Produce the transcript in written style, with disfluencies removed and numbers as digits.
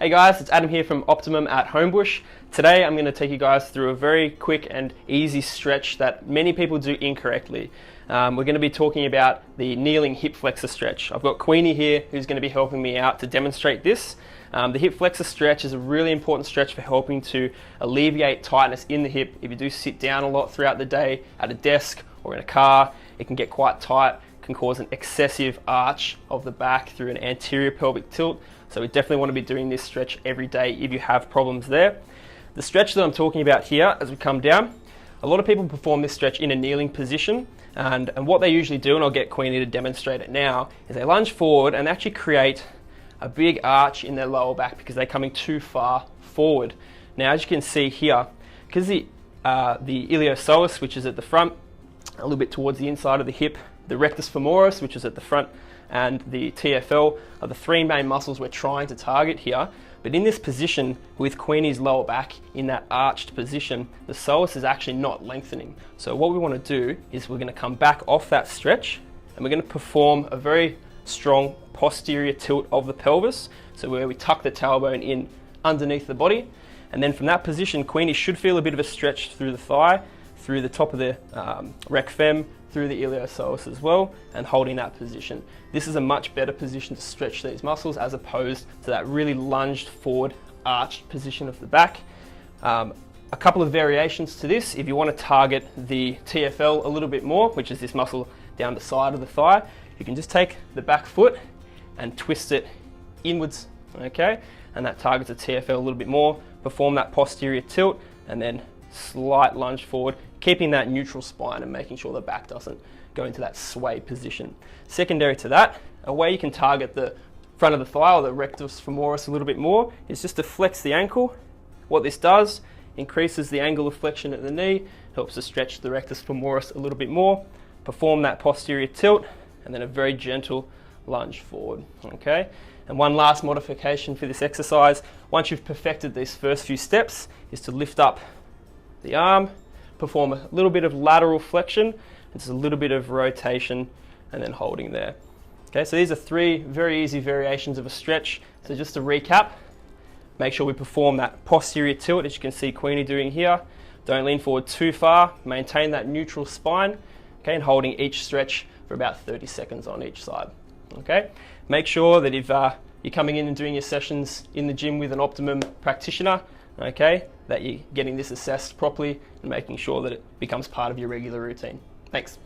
Hey guys, it's Adam here from Optimum at Homebush. Today I'm going to take you guys through a very quick and easy stretch that many people do incorrectly. We're going to be talking about the kneeling hip flexor stretch. I've got Queenie here who's going to be helping me out to demonstrate this. The hip flexor stretch is a really important stretch for helping to alleviate tightness in the hip. If you do sit down a lot throughout the day at a desk or in a car, it can get quite tight, can cause an excessive arch of the back through an anterior pelvic tilt. So we definitely want to be doing this stretch every day if you have problems there. The stretch that I'm talking about here, as we come down, a lot of people perform this stretch in a kneeling position, and what they usually do, and I'll get Queenie to demonstrate it now, is they lunge forward and actually create a big arch in their lower back because they're coming too far forward. Now, as you can see here, because the iliopsoas, which is at the front, a little bit towards the inside of the hip, the rectus femoris, which is at the front, and the TFL are the three main muscles we're trying to target here. But in this position, with Queenie's lower back in that arched position, the psoas is actually not lengthening. So what we want to do is we're going to come back off that stretch and we're going to perform a very strong posterior tilt of the pelvis. So where we tuck the tailbone in underneath the body. And then from that position, Queenie should feel a bit of a stretch through the thigh, through the top of the rec fem, through the iliopsoas as well, and holding that position. This is a much better position to stretch these muscles as opposed to that really lunged forward arched position of the back. A couple of variations to this, if you want to target the TFL a little bit more, which is this muscle down the side of the thigh, you can just take the back foot and twist it inwards, okay? And that targets the TFL a little bit more. Perform that posterior tilt and then slight lunge forward, keeping that neutral spine and making sure the back doesn't go into that sway position. Secondary to that, a way you can target the front of the thigh or the rectus femoris a little bit more is just to flex the ankle. What this does, increases the angle of flexion at the knee, helps to stretch the rectus femoris a little bit more, perform that posterior tilt, and then a very gentle lunge forward, okay? And one last modification for this exercise, once you've perfected these first few steps, is to lift up the arm, perform a little bit of lateral flexion, and just a little bit of rotation, and then holding there. Okay, so these are three very easy variations of a stretch. So just to recap, make sure we perform that posterior tilt, as you can see Queenie doing here. Don't lean forward too far, maintain that neutral spine, okay, and holding each stretch for about 30 seconds on each side. Okay, make sure that if you're coming in and doing your sessions in the gym with an Optimum practitioner, okay, that you're getting this assessed properly and making sure that it becomes part of your regular routine. Thanks.